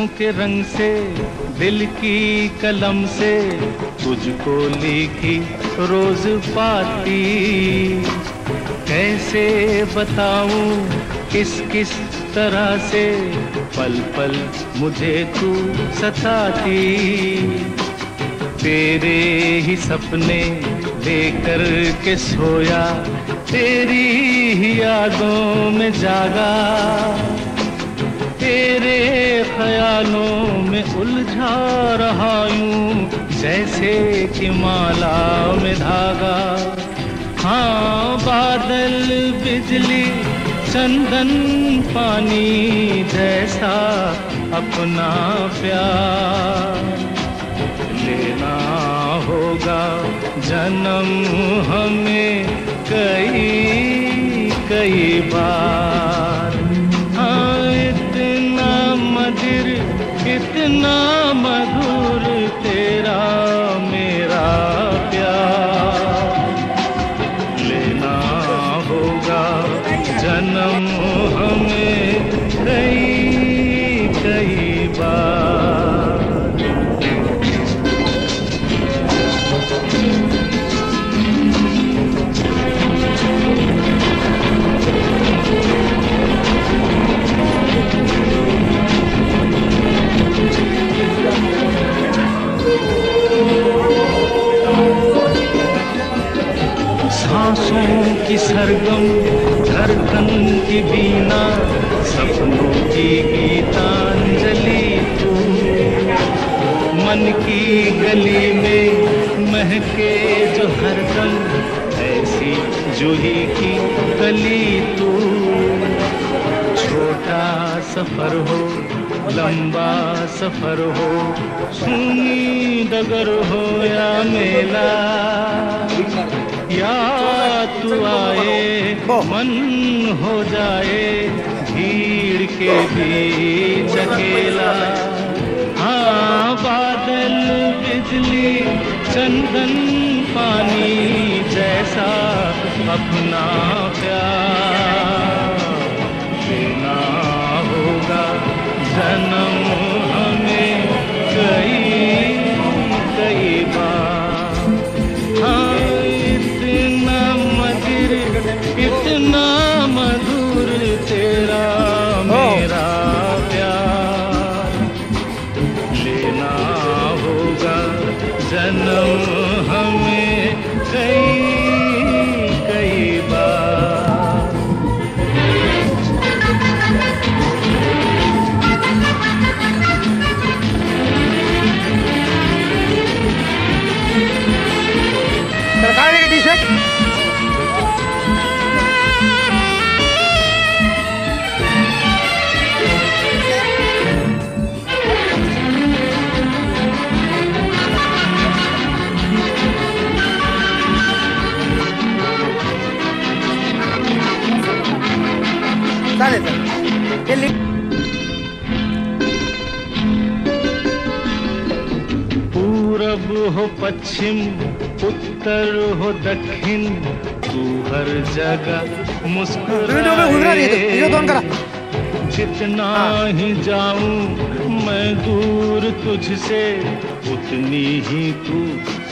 के रंग से, दिल की कलम से तुझको लिखी रोज पाती। कैसे बताऊं किस किस तरह से पल पल मुझे तू सताती। तेरे ही सपने लेकर के सोया, तेरी ही यादों में जागा, तेरे ख्यालों में उलझा रहा यूं जैसे कि माला में धागा। हाँ, बादल बिजली चंदन पानी जैसा अपना प्यार लेना होगा जन्म हमें कई कई बार। हाँ, इतना मधुर इतना मधुर तेरा मेरा प्यार लेना होगा जन्म हमें कई कई बार। सांसों की सरगम धड़कन की बीना, सपनों की गीतांजलि तू। मन की गली में महके जो हरदम ऐसी जूही की कली तू। छोटा सफर हो लंबा सफर हो, सुनी डगर हो या मेला, या तू आए मन हो जाए भीड़ के बीच अकेला। हाँ, बादल बिजली चंदन पानी जैसा अपना प्यार लेना होगा जन्म हमें कई कई बार। हाँ, इतना मधुर तेरा मेरा प्यार लेना होगा जन्म हमें कई कई बार। सरकार की टी-शर्ट चालेल सर। पूरब हो पश्चिम उत्तर हो दक्षिण, तू हर जगह मुस्कुराए। जितना ही जाऊं मैं दूर तुझसे, उतनी ही तू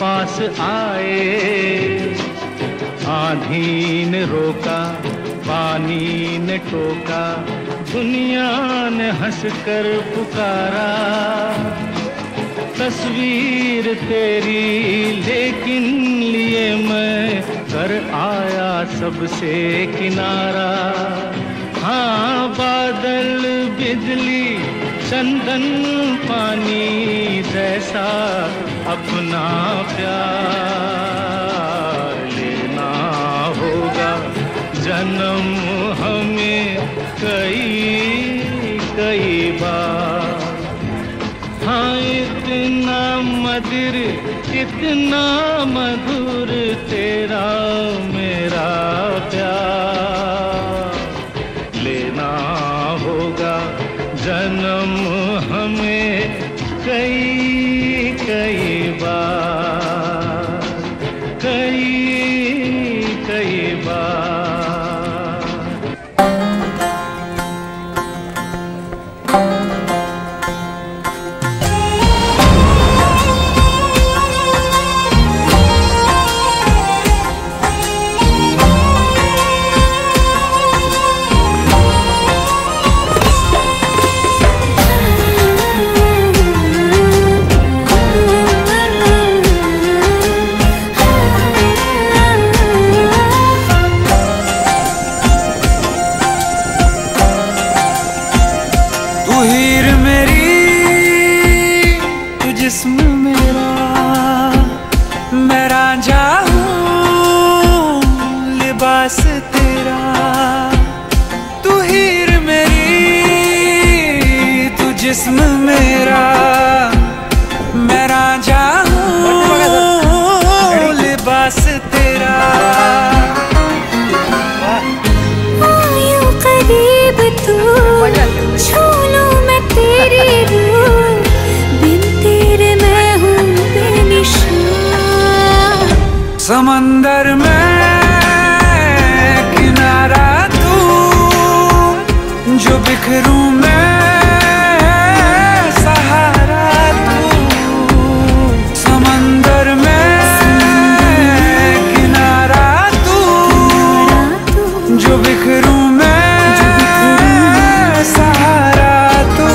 पास आए। आंधी ने रोका पानी ने टोका, दुनिया ने हंसकर पुकारा। तस्वीर तेरी लेकिन लिए मैं कर आया सबसे किनारा। हाँ, बादल बिजली चंदन पानी जैसा अपना प्यार लेना होगा जन्म हमें कई कई बार। हाँ, इतना मधुर इतना मधुर तेरा मेरा प्यार लेना होगा जन्म हमें कई कई बार कई कई बार। हीर मेरी तू जिस्म मेरा, मैं रांझा हूँ लिबास तेरा। तू हीर मेरी तू जिस्म मेरा, मैं रांझा हूँ लिबास तेरा। आयो करीब तू, छू लूं मैं तेरी रूह, बिन तेरे मैं हूँ बेनिशान। समंदर में किनारा तू, जो बिखरूं मैं सहारा तू। समंदर में किनारा तू, जो बिखरूं मैं सहारा तू।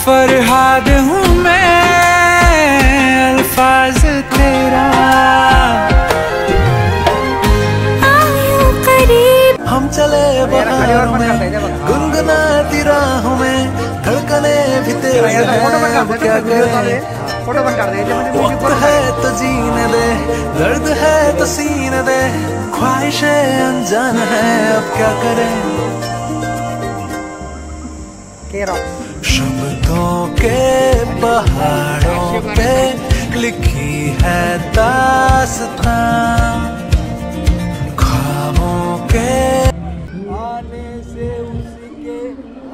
फरहाद हूँ मैं अल्फाज तेरा। आयो करीब हम चले बहारों में गुनगुनाती राहों में, धड़कने भी तेज हैं अब क्या करें। फोटो बंद कर दे। वक्त है तो जीने दे, दर्द है तो सीने दे, ख्वाहिशें अनजान है अब क्या करें। शब्दों के पहाड़ों पे लिखी है दास्तां, ख्वाबों के आने से उसके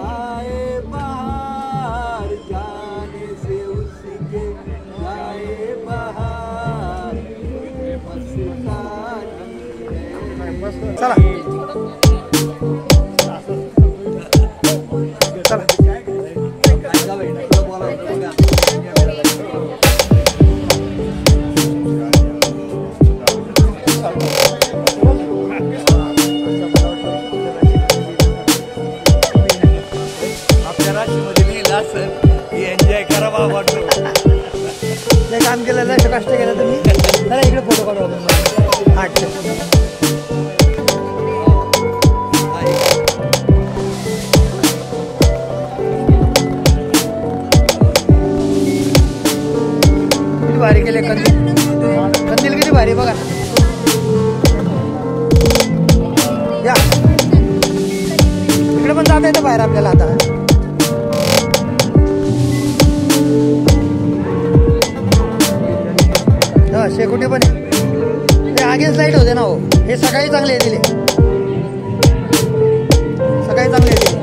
आए बहार, जाने से उसके आए बहार। चला एन्जॉय करावा वाटतो. ते काम केलेलं कष्ट केलं तुम्ही. चला इकडे फोटो काढू आपण. हाट किती भारी केले कंदील किती भारी बघा. या इकडे पण जाता येतं बाहेर आपल्याला आता. शेकोटी पण ते आगेच लाईट होते ना हो. हे सकाळी चांगले दिले, सकाळी चांगले दिले.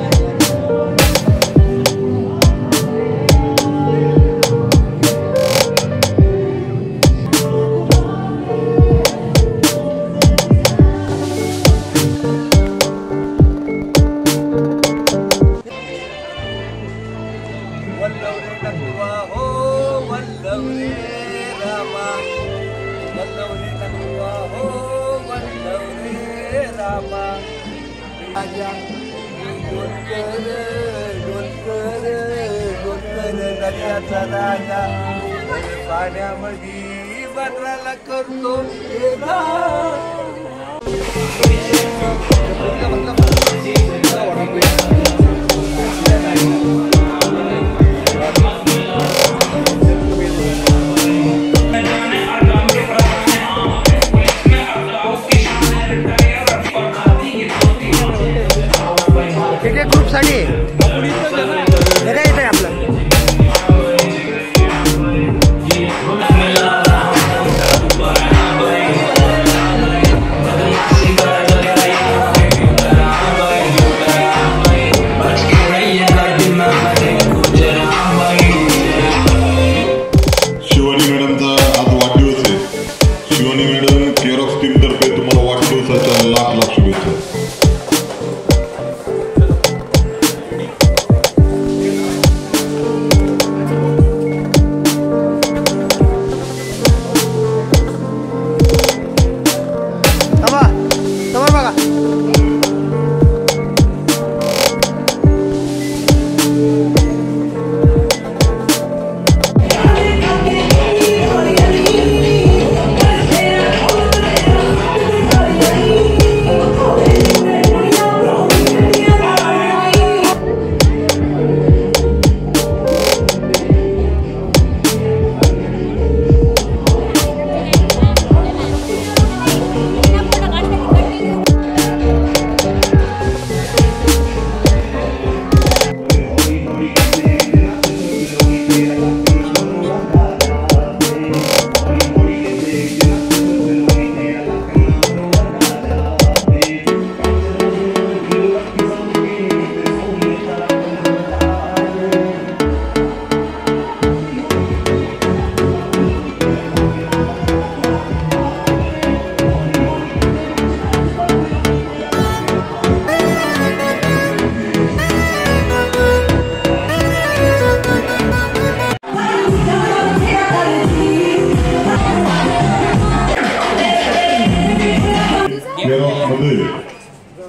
पाण्यामध्ये बदलाला करतो ग्रुप साठी येत आहे आपलं.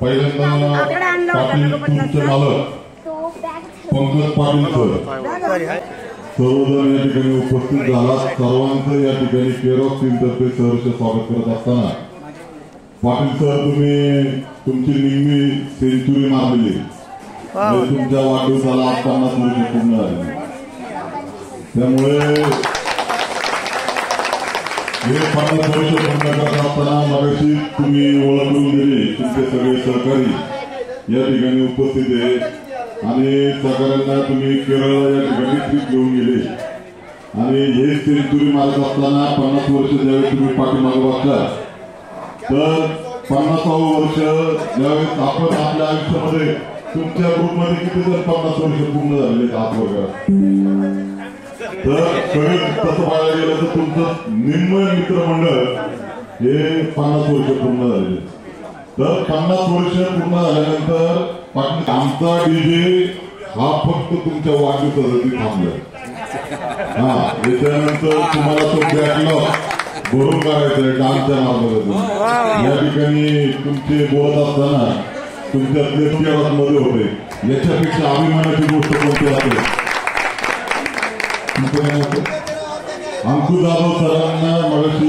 पहिल्यांदा पाटील टूरचे मालक पंकज पाटील सर सर्वजण या ठिकाणी उपस्थित झाला. सर्वांचं या ठिकाणी केरॉक्स टीमतर्फे सहर्ष स्वागत करत असताना पाटील सर तुम्ही तुमची निम्मी सेंचुरी मारलेली तुमच्या वाढदिवसाला 50 वर्ष पूर्ण झाली. त्यामुळे हे 50 वर्ष पूर्ण करत असताना मगाशी तुम्ही ओळख करून दिली. तुमचे सगळे सहकारी या ठिकाणी उपस्थित आहे आणि सहकाऱ्यांना तुम्ही केरळला या ठिकाणी ट्रिप घेऊन गेले आणि हे सेंचुरी मारत असताना 50 वर्ष ज्यावेळेस तुम्ही पाठीमागे बघता तर 50वे वर्ष ज्यावेळेस आपण आपल्या आयुष्यामध्ये तुमच्या ग्रुपमध्ये किती जण 50 वर्ष पूर्ण झालेले आत वर्गात तर सगळे तसं पाहायला गेलं तर तुमचं निम्न मित्रमंडळ हे 50 वर्ष पूर्ण झालेले. तर 50 वर्ष पूर्ण झाल्यानंतर आमचा डीजे हा फक्त तुमच्या वाढदिवसासाठी थांबला. याच्यानंतर तुम्हाला तो बॅकलॉग भरून काढायचं डान्सच्या मार्गातून. या ठिकाणी तुमचे बोलत असताना तुमच्यातले मध्ये होते. याच्यापेक्षा अभिमानाची गोष्ट कोणती असेल? अंकुश जाधव सरांना मगाशी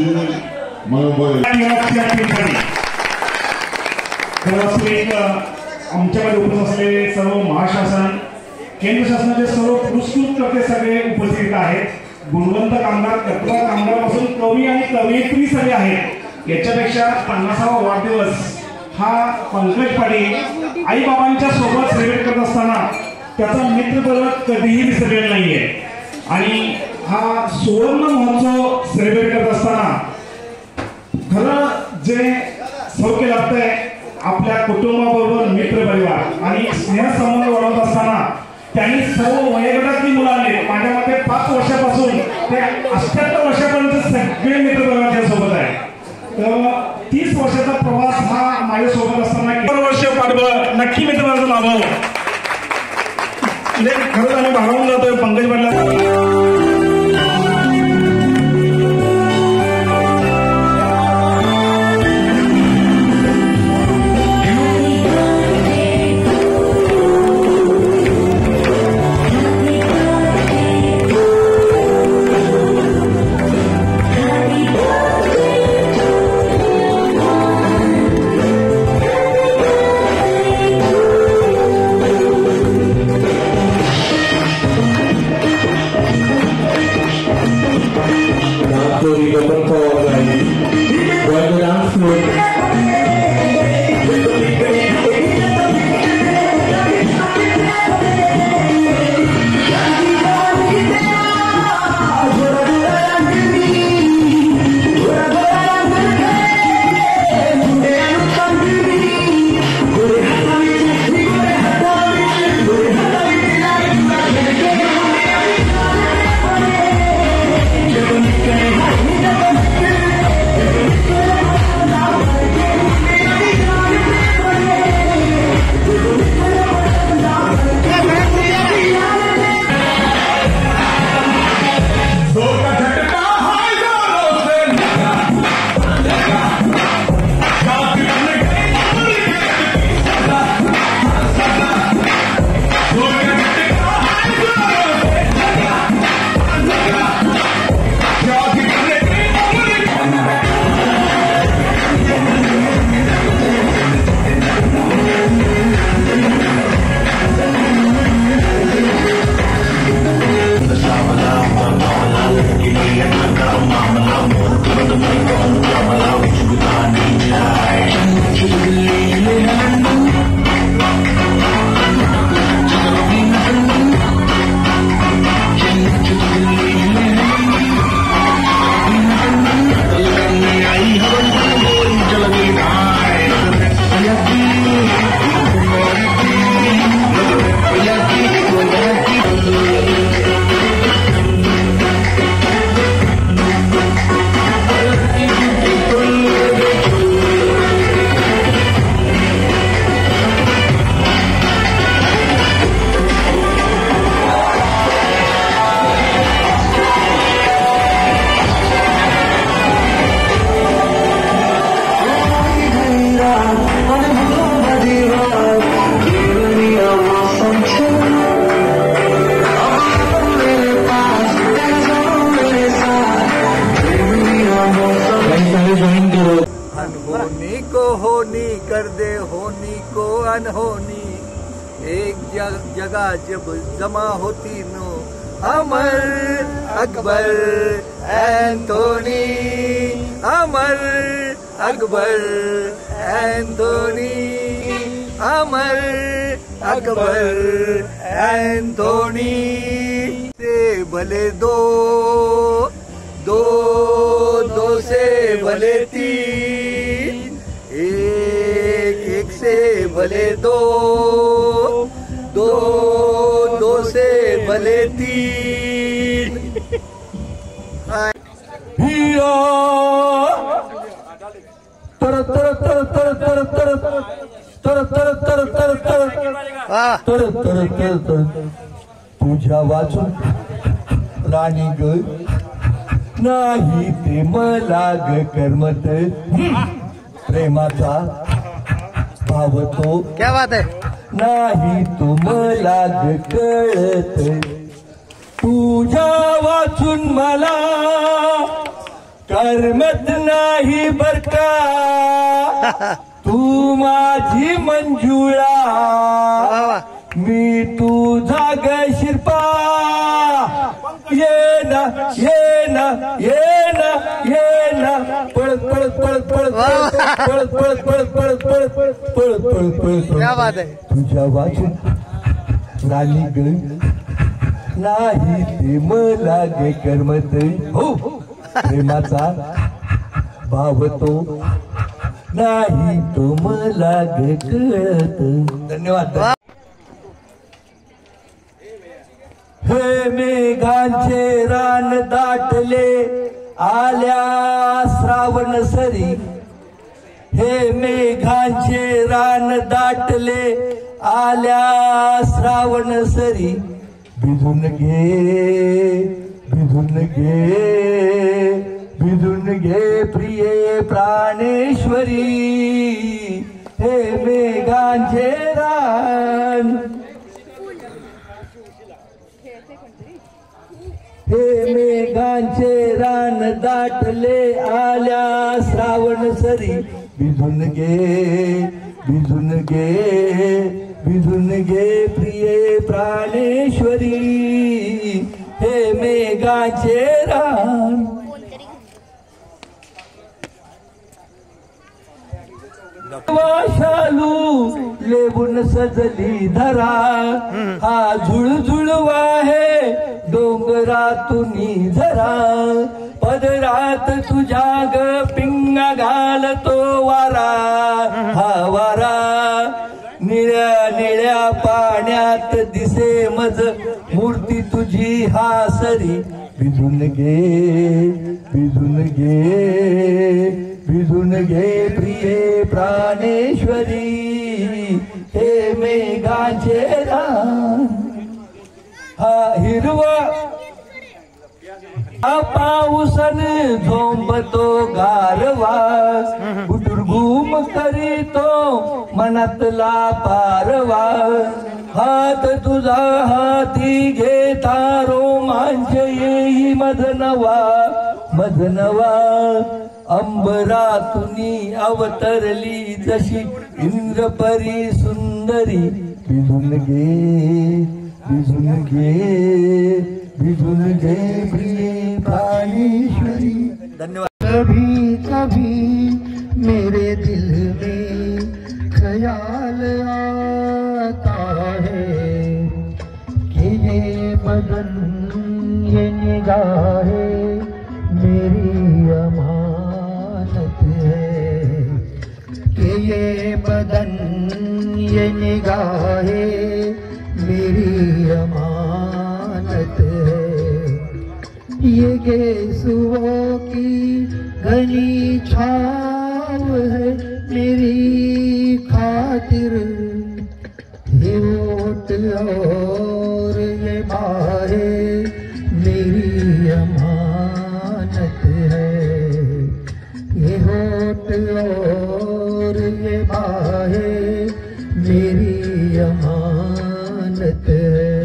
आमच्याकडे उपस्थित असलेले सर्व महाशासन केंद्र शासनाचे सर्व पुरस्कृत करते सगळे उपस्थित आहेत. गुणवंत कामगार तत्पर कामगारापासून कवी आणि कवयित्री सगळे आहेत. याच्यापेक्षा 50वा वाढदिवस हा पंकज पाटील आई बाबांच्या सोबत सेलिब्रेट करत असताना त्याचा मित्रपरिवार कधीही विसरलेला नाहीये आणि हा सुवर्ण महोत्सव सेलिब्रेट करत असताना खरं जे सौख्य लागतंय आपल्या कुटुंबाबरोबर मित्रपरिवार आणि स्नेहसंबंध वाढवत असताना त्यांनी सर्व वयोगटातली मुलं आले. माझ्या मते 5 वर्षापासून ते 78 वर्षापर्यंत सगळे मित्रपरिवार त्यासोबत आहे. तर 30 वर्षाचा प्रवास हा माझ्यासोबत असताना वर्ष पाठबळ नक्की मित्रांचं लाभावं. खरंच आम्ही भागावून जातोय पंकज पाटला. कर दे होनी को अनहोनी, एक जगह जब जमा होती no, Amar Akbar Anthony, Amar Akbar Anthony, Amar Akbar Anthony. से भले दो, दो दो से भले तीन, एक एक से भले दो, दो दो से भले तीन। हिया तर तर तर तर तर तर तर तर तर तर तर तर तर तर तुझ्या वाचून राणी ग नाही ते मला ग करमत, प्रेमाचा भाव तो क्या बात है नाही तो मला ग कळत, तुझ्या वाचून मला करमत नाही बर का, तू माझी मंजुळा मी तुझा ग शिरपा, ये ना ये ना ये ना ये ना पळत पळत पळत पळत पळत पळत पळत पळत पळत पळत पळत पळत पळत क्या बात आहे तुझ्या वाचून राणी ग नाही ते मला ग करमत, हो प्रेमाचा भाव तो नाही तो मला ग कळत। धन्यवाद। हे मेघांचे रान दाटले आल्या श्रावण सरी, हे मेघांचे रान दाटले आल्या श्रावण सरी, भिजून घे भिजून घे भिजून घे प्रिये प्राणेश्वरी, हे मेघांचे रान, हे मेघांचे रान दाटले आल्या श्रावण सरी, भिजून घे भिजून घे भिजून घे प्रिये प्राणेश्वरी, हे मेघांचे रान। शालू लेबून सजली धरा, हा झुळझुळ वाहे डोंगरातुनी झरा, पदरात तुझ्या ग पिंगा घालतो वारा, हा वारा निळ्या निळ्या पाण्यात दिसे मज मूर्ती तुझी हा सरी, भिजून घे भिजून घे भिजून घे प्रिये प्राणेश्वरी, हे मेघांचे रान। हा हिरवा पाऊसन झोंबतो गारवा, गुटुरगुम करीतो मनातला पारवा, हात तुझा हाती घेता रोमांच येई मधनवा मधनवा, अंबरातुनी अवतरली जशी इंद्रपरी सुंदरी, भिजून घे भिजून घे भिजून घे प्रिये प्राणेश्वरी। धन्यवाद। कभी कभी मेरे दिल में ख्याल आता है कि ये बदन ये निगाहें मेरी अमानत है, कि ये बदन ये निगाहें मेरी अमानत है, ये गेसुओं की घनी छाव है मेरी खातिर, ये ओट और ये बाहें मेरी अमानत है, ये होठ और ये बाहें मेरी अमानत है।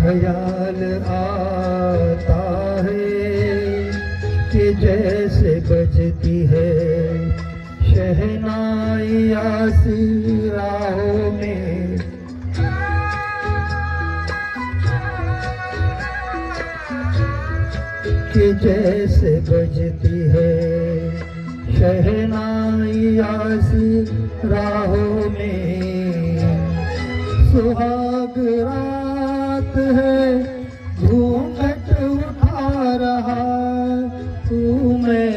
ख्याल आता है कि जैसे बजती है शहनाई आसी राहों में, कि जैसे बजती है शहनाई आसी राहों में। सुहाग रात है घूंघट उठा रहा हूँ मैं,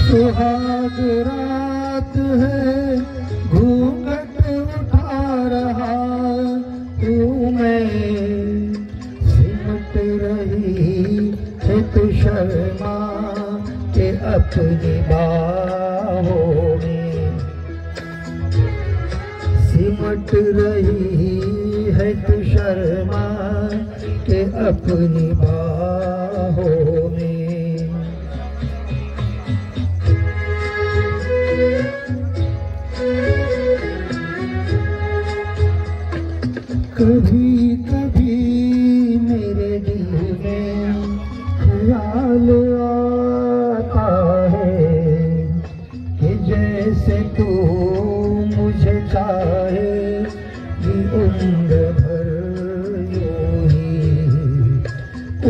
सुहाग रात है घूंघट उठा रहा हूँ मैं। सिमट रही है तू शर्मा के अपनी बाहों में, सिमट रही है तू शर्मा के अपनी बाहों में। कभी कभी मेरे दिल में ख्याल आता है कि जैसे तू मुझे चाहे कि उम्र भर यूं ही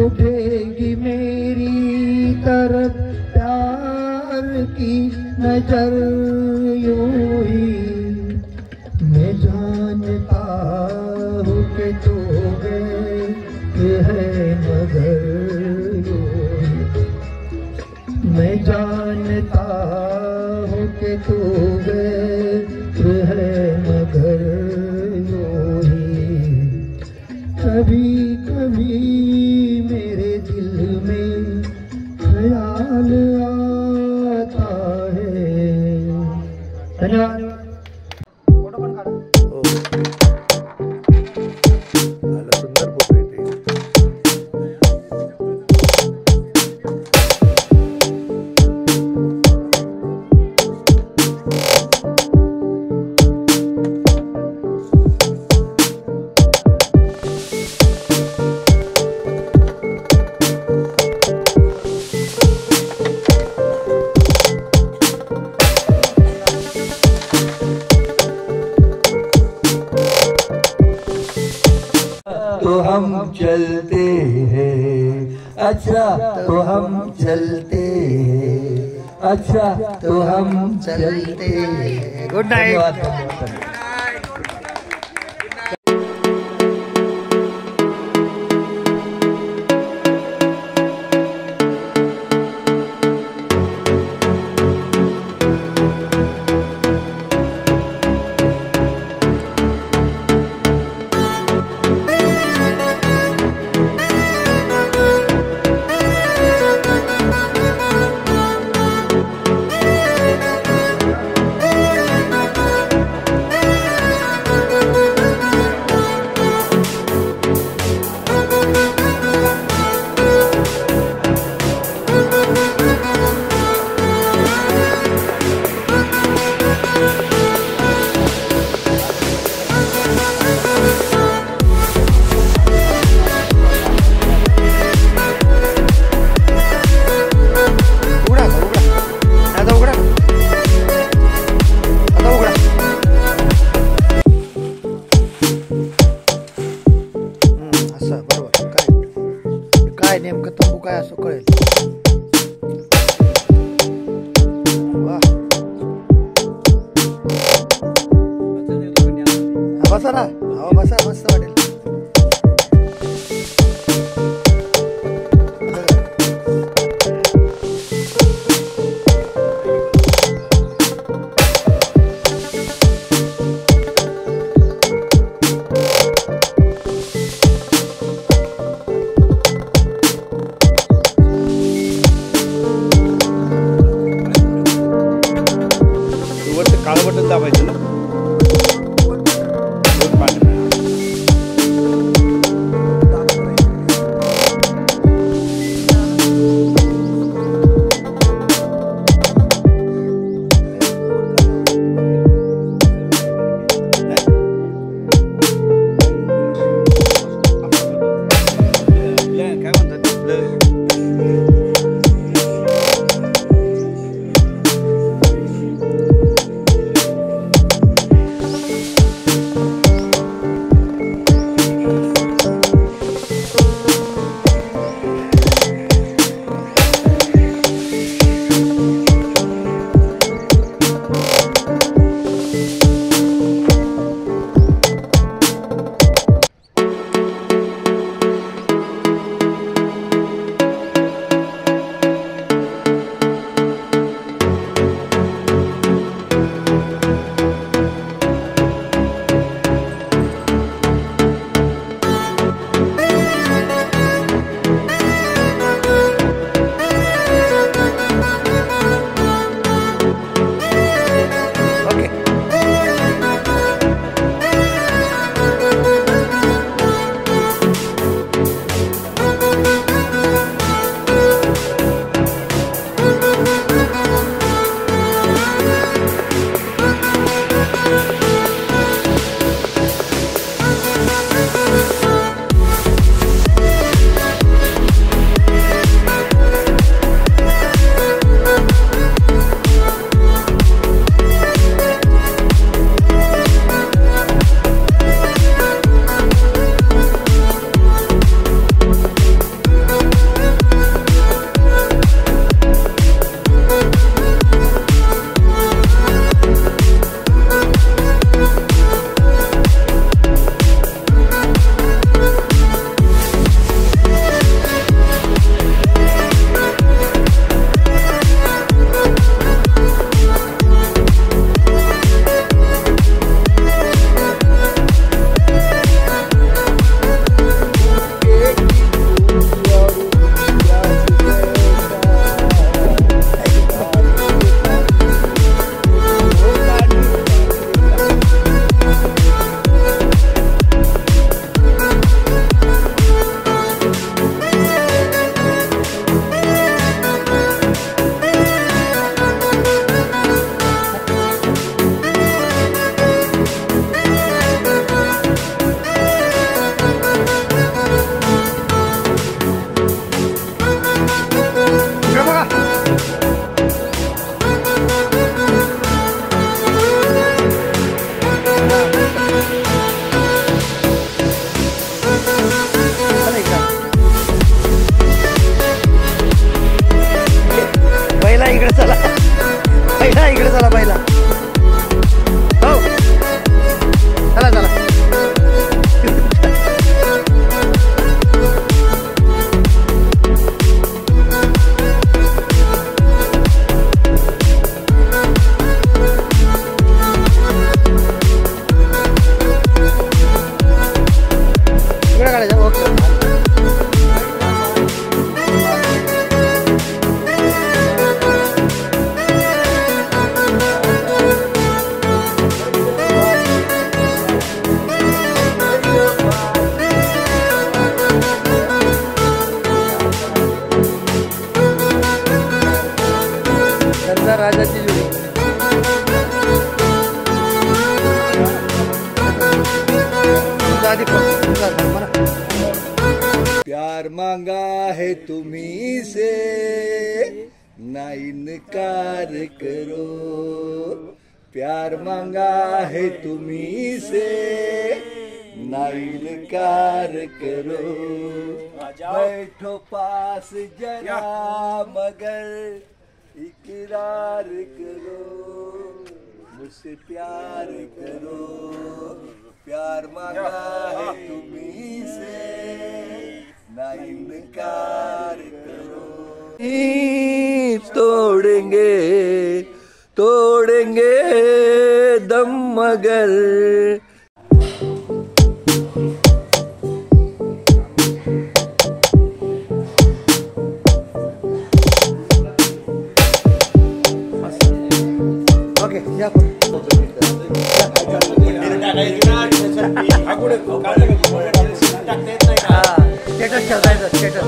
उठेगी मेरी तरफ प्यार की नजर यूं ही। मैं जानता हूँ कि तू है मगर यूं ही, मैं जानता हूँ कि तू है मगर यूं ही। कभी कभी मेरे दिल में ख्याल आता है। धन्यवाद। तो हम चलते हैं, अच्छा तो हम चलते हैं, अच्छा तो हम चलते हैं। Good Knight. काय नेमकं तंबू काय असं कळेल. बसा ना, बसा, मस्त वाटेल. काळं बटन दाबायचं ना. आधी म्हणा. प्यार मांगा है तुम्ही से ना इनकार करो. प्यार मांगा है तुम्ही से ना इनकार करो. बैठो पास जरा मगर इकरार करो. मुझसे प्यार करो. प्यार मांगा है तुम्ही से ना इनकार करो. तोड़ेंगे तोड़ेंगे दम मगर. ओके या स्टेटस ठेवतायचं स्टेटस.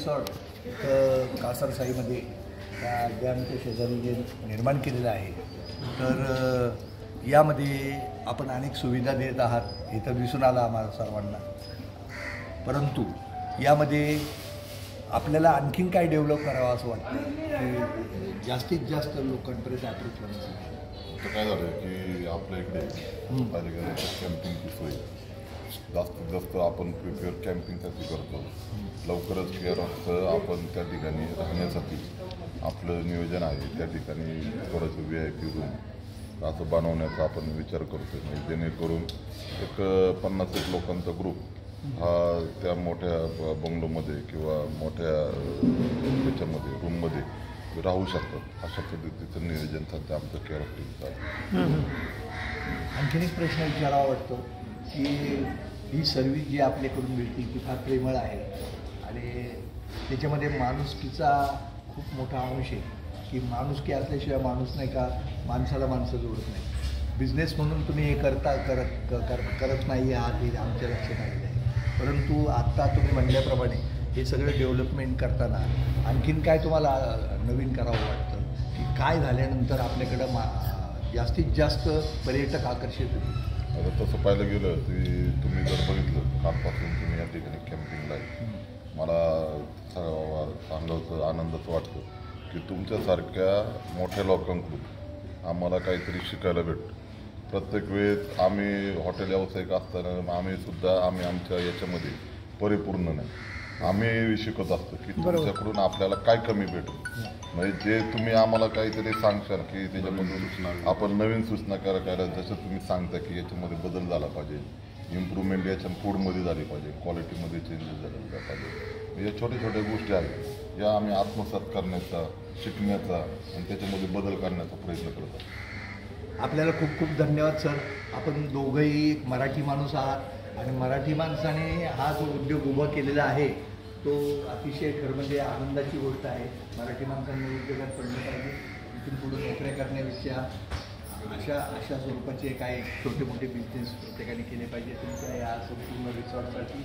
रिसॉर्ट इथं कासरसाईमध्ये त्या डॅमच्या शेजारी जे निर्माण केलेलं आहे, तर यामध्ये आपण अनेक सुविधा देत आहात हे तर दिसून आलं आम्हाला सर्वांना. परंतु यामध्ये आपल्याला आणखीन काय डेव्हलप करावं असं वाटतं की जास्तीत जास्त लोकांपर्यंत अप्रोच करण्यासाठी? तर काय झालं की आपल्या इकडे कॅम्पिंगची सोय जास्तीत जास्त आपण प्रिपेअर कॅम्पिंगसाठी करतो. लवकरच केअरचं आपण त्या ठिकाणी राहण्यासाठी आपलं नियोजन आहे. त्या ठिकाणी थोडंसं VIP रूम असं बनवण्याचा आपण विचार करतो, म्हणजे जेणेकरून एक 50 लोकांचा ग्रुप हा त्या मोठ्या बंगलोमध्ये किंवा मोठ्या त्याच्यामध्ये रूममध्ये राहू शकतात. अशा पद्धतीचं नियोजन सध्या आमचं केअर ऑफ टीमचं आहे. आणखीन एक प्रश्न विचारावा वाटतो की ही सर्व्हिस जी आपल्याकडून मिळते ती फार प्रेमळ आहे आणि त्याच्यामध्ये माणुसकीचा खूप मोठा अंश आहे की माणुसकी असल्याशिवाय माणूस नाही का माणसाला माणसं जोडत नाही. बिझनेस म्हणून तुम्ही हे करत नाही आहात हे आमच्या लक्षात आलेलं आहे. परंतु आत्ता तुम्ही म्हणल्याप्रमाणे हे सगळं डेव्हलपमेंट करताना आणखीन काय तुम्हाला नवीन करावं वाटतं की काय झाल्यानंतर आपल्याकडं जास्तीत जास्त पर्यटक आकर्षित होतील? आता तसं पाहायला गेलं की तुम्ही जर बघितलं कालपासून तुम्ही या ठिकाणी कॅम्पिंगला आहे, मला सांगायचं आनंदाचं वाटतं की तुमच्यासारख्या मोठ्या लोकांकडून आम्हाला काहीतरी शिकायला भेटतं. प्रत्येक वेळेस आम्ही हॉटेल व्यावसायिक असताना आम्ही आमच्या याच्यामध्ये परिपूर्ण नाही. आम्ही शिकत असतो की तुमच्याकडून आपल्याला काय कमी भेटेल, म्हणजे जे तुम्ही आम्हाला काहीतरी सांगशाल की त्याच्यामधून आपण नवीन सूचना करायला, जसं तुम्ही सांगता की याच्यामध्ये बदल झाला पाहिजे, इम्प्रूव्हमेंट याच्या फूडमध्ये झाली पाहिजे, क्वालिटीमध्ये चेंजेस झाले पाहिजे, या छोट्या छोट्या गोष्टी आहेत या आम्ही आत्मसात करण्याचा, शिकण्याचा आणि त्याच्यामध्ये बदल करण्याचा प्रयत्न करत आहोत. आपल्याला खूप खूप धन्यवाद सर. आपण दोघंही मराठी माणूस आहात आणि मराठी माणसाने हा जो उद्योग उभा केलेला आहे तो अतिशय खरं म्हणजे आनंदाची गोष्ट आहे. मराठी माणसांनी उद्योगात पडलं पाहिजे. इथून पुढे नोकऱ्या करण्यापेक्षा अशा स्वरूपाचे काही छोटे मोठे बिझनेस प्रत्येकाने केले पाहिजे तुमच्या या संपूर्ण रिसॉर्टसाठी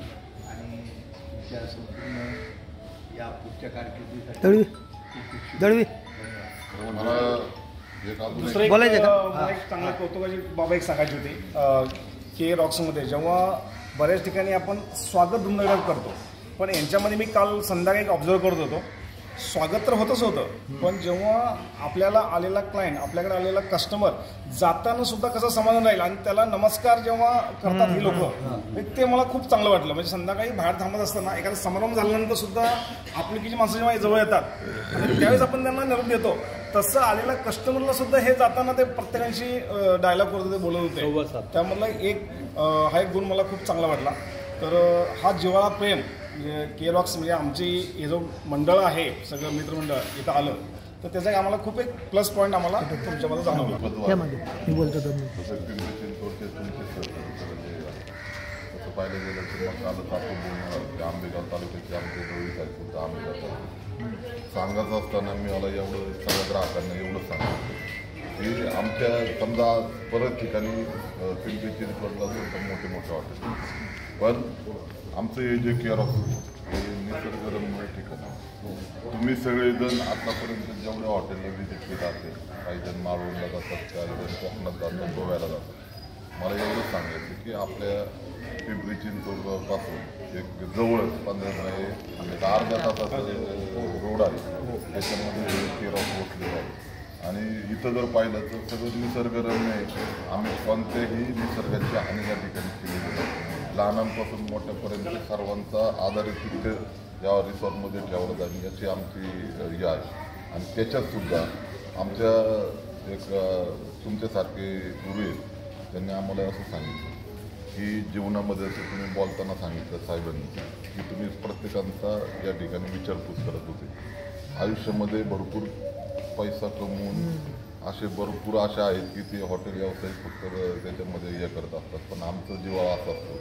आणि तुमच्या संपूर्ण या पुढच्या कारकिर्दीसाठी. मला दुसरं एक मला एक चांगलं कौतुकाची बाबा एक सांगायची होती की रॉक्समध्ये जेव्हा बऱ्याच ठिकाणी आपण स्वागत धुमधडाक्यात करतो, पण यांच्यामध्ये मी काल संध्याकाळी एक ऑब्झर्व करत होतो, स्वागत तर होतच होतं, पण जेव्हा आपल्याला आलेला क्लायंट, आपल्याकडे आलेला कस्टमर जाताना सुद्धा कसं समाधान राहील आणि त्याला नमस्कार जेव्हा करतात ही लोक, ते मला खूप चांगलं वाटलं. म्हणजे संध्याकाळी बाहेर थांबत असताना एखादा समारंभ झाल्यानंतर सुद्धा आपुलकीची माणसं जेव्हा जवळ येतात आणि त्यावेळेस आपण त्यांना निरोप देतो, तसं आलेल्या कस्टमरला सुद्धा हे जाताना ते प्रत्येकांशी डायलॉग करत होते, बोलत होते. त्यामधला हा एक गुण मला खूप चांगला वाटला. तर हा जिव्हाळा प्रेम के रॉक्स म्हणजे आमची हे जो मंडळ आहे सगळं मित्रमंडळ इथं आलं तर त्याचा आम्हाला खूप एक प्लस पॉईंट आम्हाला तुमच्यामध्ये जाणवला. तसं पाहिलं गेलं तर मग कालच आपण बोलणार आंबेगाव तालुक्याचे आमचे जवळीक आहेत सुद्धा आंबेगाव सांगायचं असताना मी मला एवढं सगळ्या ग्राहकांना एवढं सांगितलं की आमच्या समजा परत ठिकाणी पिंपरी चिंचवडला सुद्धा मोठे हॉटेल, पण आमचं हे जे केअर ऑफ हे निसर्गरम्य ठिकाण आहे. तुम्ही सगळेजण आतापर्यंत जेवढ्या हॉटेलला व्हिजिट केलं असेल, काही जण मालवणला जातात, काही जण कोकणात जातात, गोव्याला जातात, मला एवढंच सांगायचं की आपल्या पिंपरी चिंचवडपासून एक जवळच 15 आणि अर्ध्या तासाचा रोड आहे, त्याच्यामध्ये केअर ऑफ पोचलेलं आहे. आणि इथं जर पाहिलं तर सगळं निसर्गरम्य आहे. आम्ही कोणत्याही निसर्गाची हानी या ठिकाणी केलेली नाही. लहानांपासून मोठ्यापर्यंत सर्वांचा आधारित तिथे या रिसॉर्टमध्ये ठेवलं जाईल याची आमची हे आहे. आणि त्याच्यातसुद्धा आमच्या एक तुमच्यासारखे गुरु आहेत, त्यांनी आम्हाला असं सांगितलं की जीवनामध्ये असं तुम्ही बोलताना सांगितलं साहेबांनी की तुम्ही प्रत्येकांचा या ठिकाणी विचारपूस करत होते. आयुष्यामध्ये भरपूर पैसा कमवून असे भरपूर अशा आहेत की ते हॉटेल व्यावसायिक फक्त त्याच्यामध्ये हे करत असतात, पण आमचं जिव्हाळा असा असतो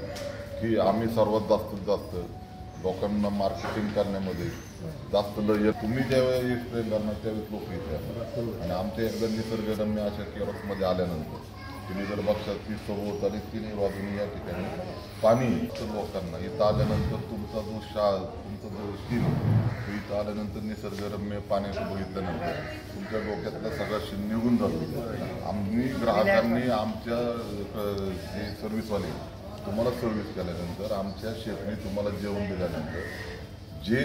की आम्ही सर्वात जास्त लोकांना मार्केटिंग करण्यामध्ये जास्त लय तुम्ही ज्यावेळेस एक्सप्लेन करणार त्यावेळेस लोक येते आणि आमच्या एकदा निसर्गरम्य अशा केरळमध्ये आल्यानंतर तुम्ही जर बघशात की सभोवताली तिन्ही बाजूनी या ठिकाणी पाणी लोकांना इथं आल्यानंतर तुमचा जो शील तो इथं आल्यानंतर निसर्गरम्य पाण्याचं बघितल्यानंतर तुमच्या डोक्यातला सगळा शील निघून जातो. आम्ही ग्राहकांनी आमच्या जे सर्व्हिसवाले तुम्हाला सर्व्हिस केल्यानंतर आमच्या शेफनी तुम्हाला जेवण दिल्यानंतर जे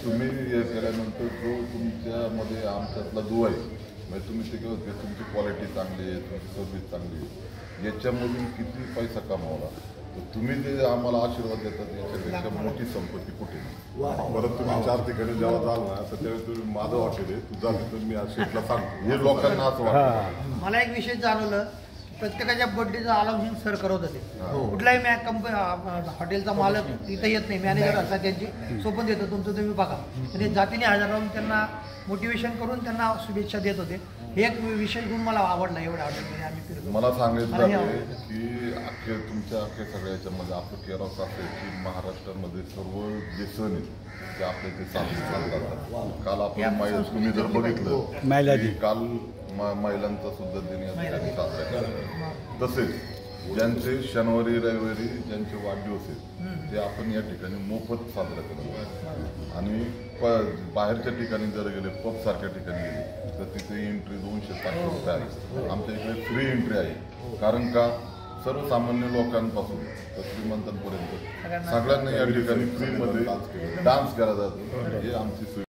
तुम्ही हे केल्यानंतर जो तुमच्यामध्ये आमच्यातला जो आहे म्हणजे तुम्ही ते ते तुमची क्वालिटी चांगली आहे, तुमची सर्व्हिस चांगली आहे, याच्यामधून किती पैसा कमावला तर तुम्ही जे आम्हाला आशीर्वाद देतात याच्यापेक्षा मोठी संपत्ती कुठे नाही. परत तुम्ही 4 ठिकाणी जेव्हा जाल ना तर त्यावेळी तुम्ही माझं हॉटेल आहे तुझा तिथून मी शेफला सांगतो हे लोकांना असं वाटतं. मला एक विषय जाणवलं, प्रत्येकाच्या बर्थडेचं अलाउन्सिंग सर करत होते. कुठलाही हॉटेलचा मालक तिथं येत नाही, मॅनेजर असतात त्यांची सोबत देतो तुमचं तुम्ही बघा, आणि जातीने हजर राहून त्यांना मोटिवेशन करून त्यांना शुभेच्छा देत होते. हे एक विशेष गुण मला आवडला एवढ्या हॉटेलमध्ये आम्ही फिरतो. मला सांगितलं की तुमच्या सगळ्या याच्यामध्ये आपलं केरळ असं आहे की महाराष्ट्रामध्ये सर्व जे सण आहेत ते आपले ते साजरे जातात. काल आपण तुम्ही जर बघितलं काल महिलांचा सुद्धा दिन या ठिकाणी साजरा केला. तसेच ज्यांचे शनिवारी रविवारी ज्यांचे वाढदिवस आहेत ते आपण या ठिकाणी मोफत साजरा करतो. आणि बाहेरच्या ठिकाणी जर गेले पब सारख्या ठिकाणी गेले तर तिथे एंट्री 200-500 रुपये आहे. आमच्या इकडे फ्री एंट्री आहे. कारण का सर्वसामान्य लोकांपासून तर श्रीमंतांपर्यंत सगळ्यांना या ठिकाणी फ्रीमध्ये डान्स केला जातो. हे आमची